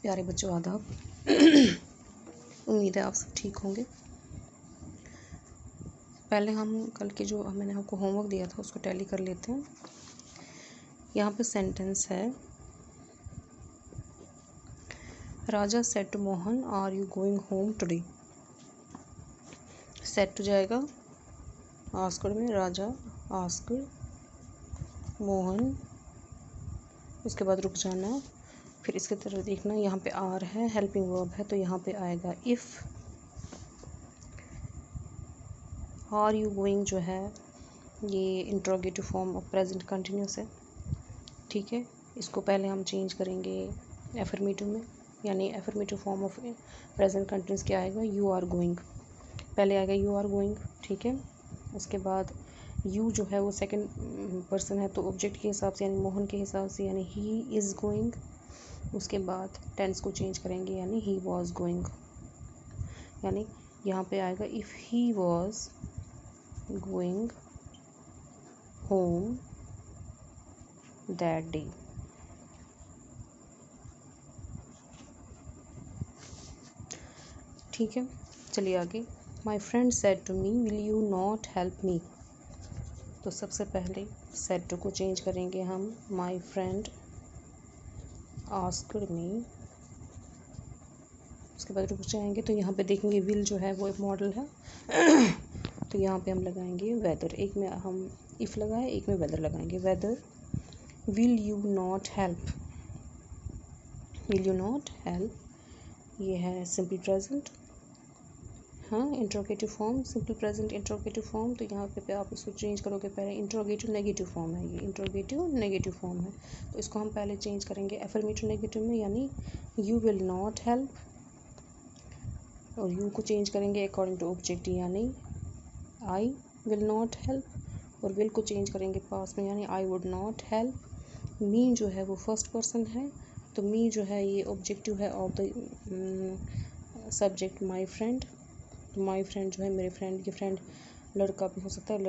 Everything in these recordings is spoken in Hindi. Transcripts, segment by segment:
प्यारे बच्चों आदाब। उम्मीद है आप सब ठीक होंगे। पहले हम कल के जो मैंने आपको होमवर्क दिया था उसको टैली कर लेते हैं। यहाँ पे सेंटेंस है, Raja said to Mohan are you going home today. Said to जाएगा आस्क्ड में, राजा आस्क्ड मोहन, उसके बाद रुक जाना, फिर इसके तरफ देखना। यहाँ पे आर है, हेल्पिंग वर्ब है, तो यहाँ पे आएगा इफ़। आर यू गोइंग जो है ये interrogative form of present continuous है, ठीक है। इसको पहले हम चेंज करेंगे एफर्मेटिव में, यानी affirmative form of present continuous क्या आएगा, यू आर गोइंग। पहले आएगा यू आर गोइंग, ठीक है। उसके बाद यू जो है वो सेकंड पर्सन है, तो ऑब्जेक्ट के हिसाब से यानी मोहन के हिसाब से यानी ही इज़ गोइंग। उसके बाद टेंस को चेंज करेंगे यानी ही वॉज गोइंग, यानी यहाँ पे आएगा if he was going home that day. ठीक है, चलिए आगे। My friend said to me will you not help me. तो सबसे पहले सेड टू को चेंज करेंगे हम, माई फ्रेंड आस्क्ड मी। उसके बाद रुक जाएंगे, तो यहाँ पे देखेंगे विल जो है वो एक मॉडल है तो यहाँ पे हम लगाएंगे वेदर। एक में हम इफ़ लगाए, एक में वेदर लगाएंगे। Whether will you not help, will you not help ये है सिंपल प्रेजेंट, हाँ, interrogative form, simple present interrogative form. तो यहाँ पे आप इसको चेंज करोगे, पहले इंट्रोगेटिव नेगेटिव फॉर्म है, ये इंट्रोगेटिव नेगेटिव फॉर्म है, तो इसको हम पहले चेंज करेंगे एफर्मेटिव नेगेटिव में, यानी यू विल नॉट हेल्प, और यू को चेंज करेंगे अकॉर्डिंग टू ऑब्जेक्ट, यानी आई विल नॉट हेल्प, और विल को चेंज करेंगे पास्ट में, यानी आई वुड नॉट हेल्प। मी जो है वो फर्स्ट पर्सन है, तो मी जो है ये ऑब्जेक्टिव है of the subject my friend. तो माई फ्रेंड जो है मेरे फ्रेंड की, फ्रेंड लड़का भी हो सकता है,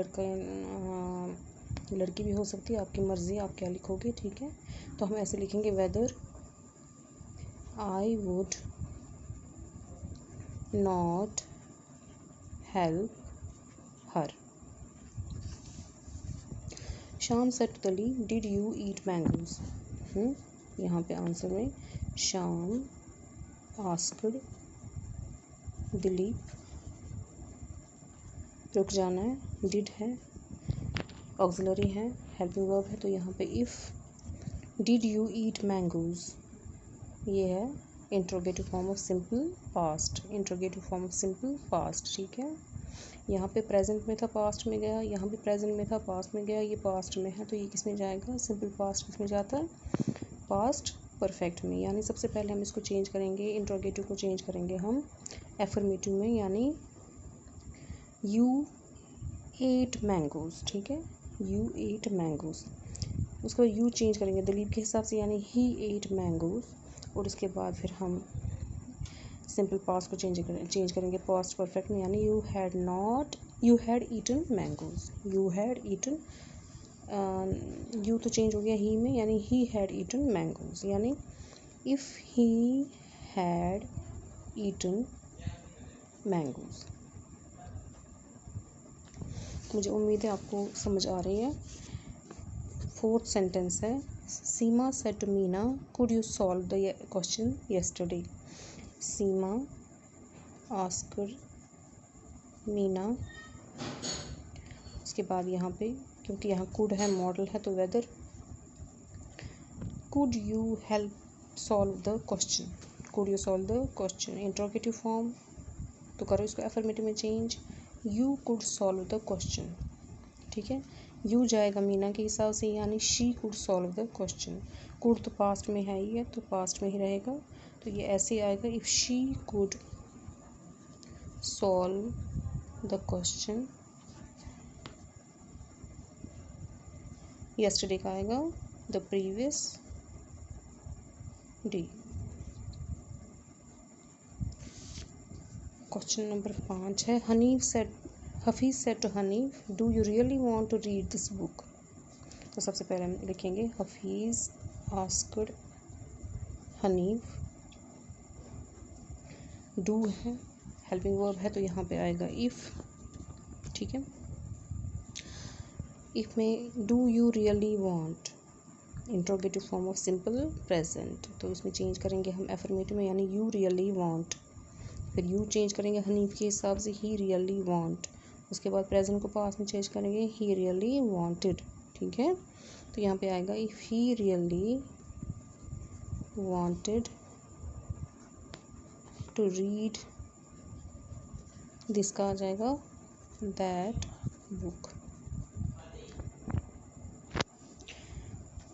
लड़की भी हो सकती है, आपकी मर्ज़ी, आप क्या लिखोगे, ठीक है। तो हम ऐसे लिखेंगे whether I would not help her. Shyam said to Dilip did you eat mangoes. यहाँ पे आंसर में शाम आस्क्ड दिलीप, रुक जाना है, डिड है, ऑक्सिलरी है, हेल्पिंग वर्ब है, तो यहाँ पे if did you eat mangoes ये है interrogative form of simple past, interrogative form of simple past, ठीक है। यहाँ पे प्रेजेंट में था, पास्ट में गया, यहाँ भी प्रेजेंट में था, पास्ट में गया, ये पास्ट में है, तो ये किस में जाएगा, सिंपल पास्ट किस में जाता है, पास्ट परफेक्ट में। यानी सबसे पहले हम इसको चेंज करेंगे, इंट्रोगेटिव को चेंज करेंगे हम एफर्मेटिव में, यानी यू एट मैंगोज, ठीक है, यू एट मैंगोज। उसके बाद यू चेंज करेंगे दिलीप के हिसाब से, यानी ही एट मैंगोज, और उसके बाद फिर हम सिंपल पास्ट को चेंज करेंगे पास्ट परफेक्ट में, यानी you had eaten mangoes, you had eaten, you तो चेंज हो गया ही में, यानी ही हैड ईटन मैंगोज, यानी if he had eaten mangoes. मुझे उम्मीद है आपको समझ आ रही है। फोर्थ सेंटेंस है, Seema said to Meena could you solve the question yesterday. Seema asked Meena, उसके बाद यहाँ पे क्योंकि यहाँ कुड है, मॉडल है, तो whether could you help solve the question, could you solve the question interrogative form, तो करो इसको एफर्मेटिव में change, you could solve the question, ठीक है। यू जाएगा मीना के हिसाब से, यानी she could solve the question. Could तो पास्ट में है ही है, तो पास्ट में ही रहेगा, तो ये ऐसे आएगा if she could solve the question yesterday का आएगा the previous day. Question number 5 है, Hafeez said to Hanif do you really want to read this book. तो सबसे पहले हम लिखेंगे हफीज़ आस्क्ड हनीफ डू है, हेल्पिंग वर्ब है तो यहाँ पे आएगा इफ़, ठीक है। इफ़ में do you really want, interrogative form of simple present, तो इसमें चेंज करेंगे हम एफर्मेटिव में, यानी यू रियली वांट। फिर यू चेंज करेंगे हनीफ के हिसाब से, ही रियली वांट। उसके बाद प्रेजेंट को पास्ट में चेंज करेंगे, ही रियली वांटेड, ठीक है। तो यहाँ पे आएगा if he really wanted to read, this का आ जाएगा दैट बुक।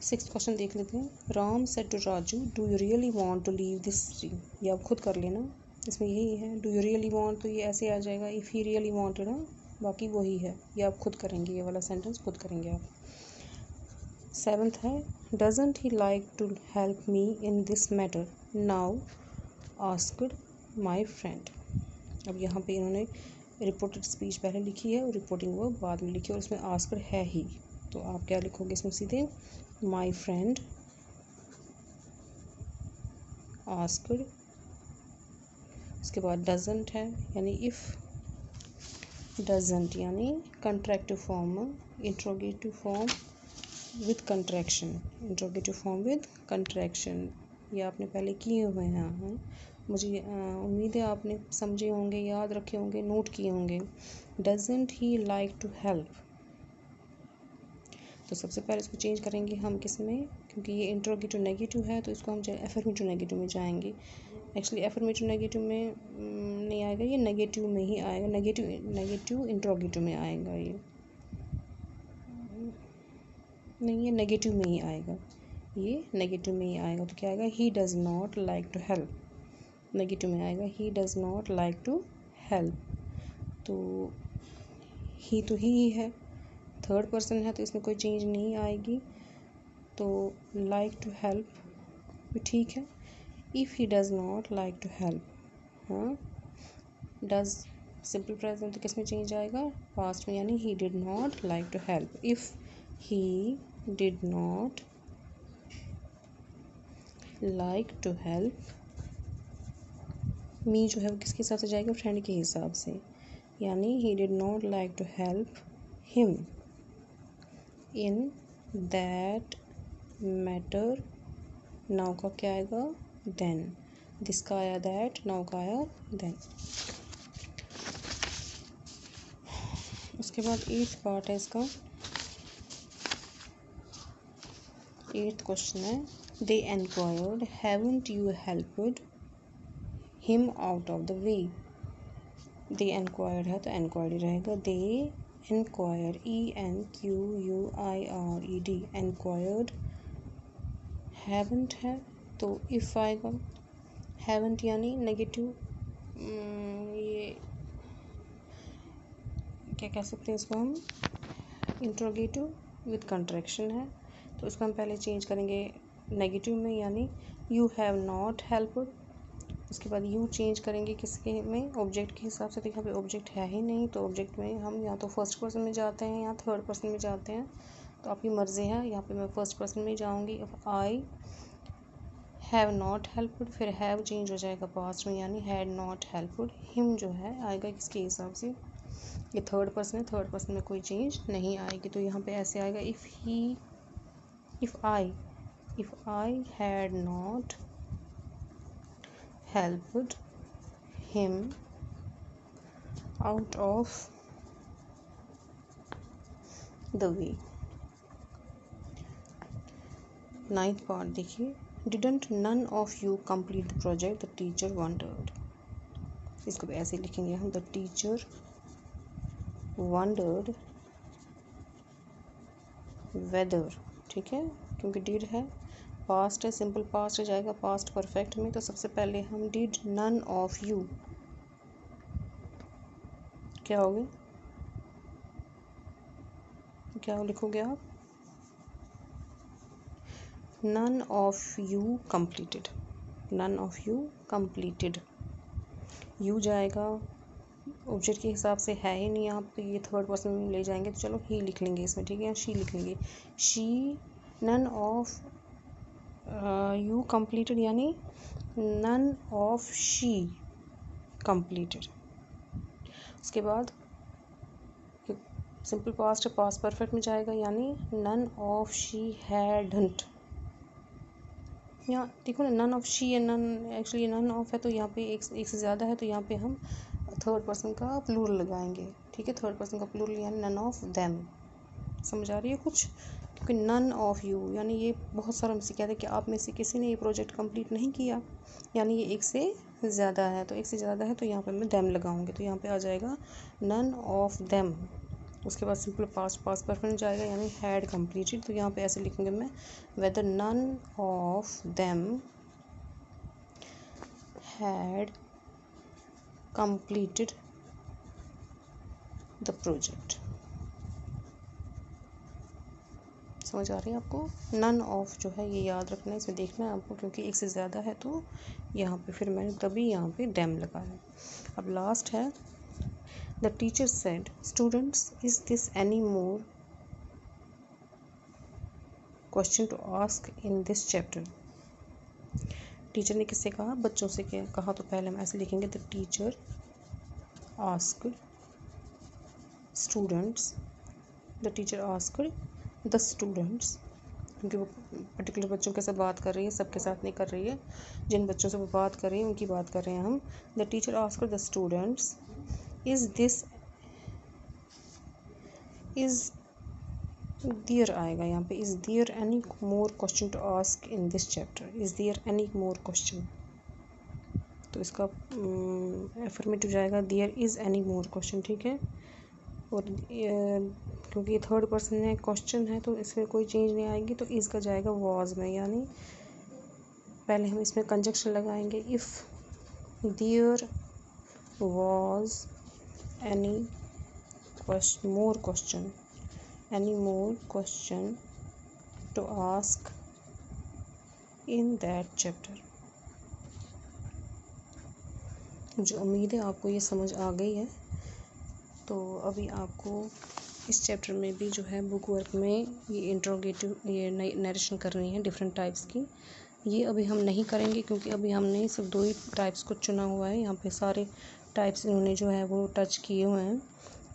6th क्वेश्चन देख लेते हैं। Ram said to Raju, do you really want to leave this city. ये आप खुद कर लेना, इसमें यही है, डू यू रियली वांट, तो ये ऐसे आ जाएगा इफ़ ही रियली वांटेड, ना बाकी वही है, ये आप खुद करेंगे, ये वाला सेंटेंस खुद करेंगे आप। 7th है, doesn't he like to help me in this matter now asked my friend. अब यहाँ पे इन्होंने रिपोर्टेड स्पीच पहले लिखी है और रिपोर्टिंग वर्ब बाद में लिखी है, और उसमें आस्क्ड है ही, तो आप क्या लिखोगे इसमें सीधे, माई फ्रेंड आस्क्ड। उसके बाद डजंट है, यानी इफ़ डजंट, यानी contractive form, interrogative form with contraction, interrogative form with contraction, ये आपने पहले किए हुए हैं, मुझे उम्मीद है आपने समझे होंगे, याद रखे होंगे, नोट किए होंगे। Doesn't he like to help, तो सबसे पहले इसको चेंज करेंगे हम किस में, क्योंकि ये इंट्रोगेटिव नेगेटिव है तो इसको हम एफर्मेटिव नेगेटिव में जाएंगे। एक्चुअली एफर्मेटिव नेगेटिव में नहीं आएगा, ये नेगेटिव में ही आएगा, नेगेटिव इंट्रोगेटिव में आएगा, ये नहीं, ये नेगेटिव में ही आएगा, ये नेगेटिव में ही आएगा। तो क्या आएगा, he does not like to help, negative में आएगा, he does not like to help. तो ही तो ही है, थर्ड पर्सन है तो इसमें कोई चेंज नहीं आएगी, तो लाइक टू हेल्प भी ठीक है। If he does not like to help, हाँ, डज़ सिंपल प्रेजेंट तो किस में चेंज आएगा, पास्ट में, यानी he did not like to help. If he did not like to help, me जो है वो किसके हिसाब से जाएगा, फ्रेंड के हिसाब से, यानी he did not like to help him in that matter, now का क्या आएगा, देन, दिस का आया दैट, नाउ का आया देन। उसके बाद 8th पार्ट है इसका, 8th क्वेश्चन है, they enquired haven't you helped him out of the way. They enquired है तो एनक्वायर्ड रहेगा, they enquire, ENQUIRED, enquired. Haven't है तो इफ़ आएगा, हैवंट यानी नेगेटिव, ये क्या कह सकते हैं इसको हम, इंट्रोगेटिव विद कंट्रैक्शन है, तो इसको हम पहले चेंज करेंगे नेगेटिव में, यानी यू हैव नॉट हेल्प्ड। उसके बाद यू चेंज करेंगे किसके में, ऑब्जेक्ट के हिसाब से, तो यहाँ पे ऑब्जेक्ट है ही नहीं, तो ऑब्जेक्ट में हम या तो फर्स्ट पर्सन में जाते हैं या थर्ड पर्सन में जाते हैं, तो आपकी मर्ज़ी है, यहाँ पे मैं फर्स्ट पर्सन में जाऊँगी। If I have not helped, फिर हैव चेंज हो जाएगा पास्ट में, यानी हैड नॉट हेल्प्ड। हिम जो है आएगा किसके हिसाब से, ये थर्ड पर्सन है, थर्ड पर्सन में कोई चेंज नहीं आएगी, तो यहाँ पे ऐसे आएगा, if I had not helped him out of the way। 9th part देखिए, didn't none of you complete the project, the teacher wondered। इसको भी ऐसे लिखेंगे हम, the teacher wondered whether, ठीक है, क्योंकि did है, पास्ट है, सिंपल पास्ट जाएगा पास्ट परफेक्ट में, तो सबसे पहले हम डिड नन ऑफ यू, क्या हो गया, क्या लिखोगे आप, none of you completed, none of you completed, you जाएगा ऑब्जेक्ट के हिसाब से है ही नहीं, आप तो ये थर्ड पर्सन में ले जाएंगे, तो चलो ही लिख लेंगे इसमें, ठीक है, शी लिख लेंगे, she none of you completed, यानी नन ऑफ शी कंप्लीटेड। उसके बाद सिंपल पास्ट है, पास्ट परफेक्ट में जाएगा, यानी नन ऑफ शी हैडंट। यहाँ देखो ना, नन ऑफ शी है, नन एक्चुअली नन ऑफ है तो यहाँ पे एक से ज़्यादा है तो यहाँ पे हम थर्ड पर्सन का प्लूरल लगाएंगे। ठीक है, थर्ड पर्सन का प्लूरल यानी नन ऑफ देम। समझ आ रही है कुछ? क्योंकि नन ऑफ यू यानी ये बहुत सारा हमसे कहते हैं कि आप में से किसी ने ये प्रोजेक्ट कंप्लीट नहीं किया, यानी ये एक से ज़्यादा है। तो एक से ज़्यादा है तो यहाँ पे मैं देम लगाऊंगी, तो यहाँ पे आ जाएगा नन ऑफ देम। उसके बाद सिंपल पास्ट परफेक्ट जाएगा, यानी हैड कंप्लीटेड। तो यहाँ पे ऐसे लिखूंगी मैं, whether none of them had completed the project. समझ आ रही है आपको? नन ऑफ जो है ये याद रखना है, इसमें देखना है आपको, क्योंकि एक से ज़्यादा है तो यहाँ पे फिर मैंने तभी यहाँ पे डैम लगाया। अब लास्ट है, the teacher said students is this any more question to ask in this chapter. Teacher ने किससे कहा? बच्चों से कहा। तो पहले हम ऐसे लिखेंगे, the teacher asked students, the teacher asked the students, क्योंकि वो पर्टिकुलर बच्चों के साथ बात कर रही है, सबके साथ नहीं कर रही है। जिन बच्चों से वो बात कर रही है उनकी बात कर रहे हैं हम। The teacher asked the students is there आएगा यहाँ पे, is there any more question to ask in this chapter, is there any more question. तो इसका एफर्मेटिव जाएगा, there is any more question. ठीक है, और क्योंकि ये थर्ड पर्सन है, क्वेश्चन है, तो इसमें कोई चेंज नहीं आएगी, तो इसका जाएगा वॉज में। यानी पहले हम इसमें कंजक्शन लगाएंगे, if there was any more question to ask in that chapter. मुझे उम्मीद है आपको ये समझ आ गई है। तो अभी आपको इस चैप्टर में भी जो है बुक वर्क में ये इंट्रोगेटिव, ये नरेशन करनी है डिफरेंट टाइप्स की। ये अभी हम नहीं करेंगे क्योंकि अभी हमने सिर्फ 2 ही टाइप्स को चुना हुआ है। यहाँ पे सारे टाइप्स इन्होंने जो है वो टच किए हुए हैं।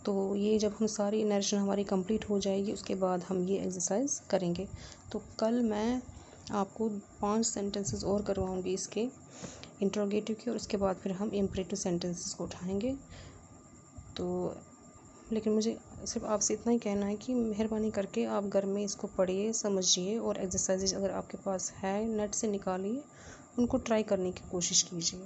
तो ये जब हम सारी नरेशन हमारी कंप्लीट हो जाएगी उसके बाद हम ये एक्सरसाइज करेंगे। तो कल मैं आपको 5 सेंटेंसेस और करवाऊँगी इसके इंट्रोगेटिव के, और उसके बाद फिर हम इम्परेटिव सेंटेंसेस को उठाएंगे। तो लेकिन मुझे सिर्फ आपसे इतना ही कहना है कि मेहरबानी करके आप घर में इसको पढ़िए, समझिए, और एक्सरसाइजेज अगर आपके पास है नेट से निकालिए, उनको ट्राई करने की कोशिश कीजिए।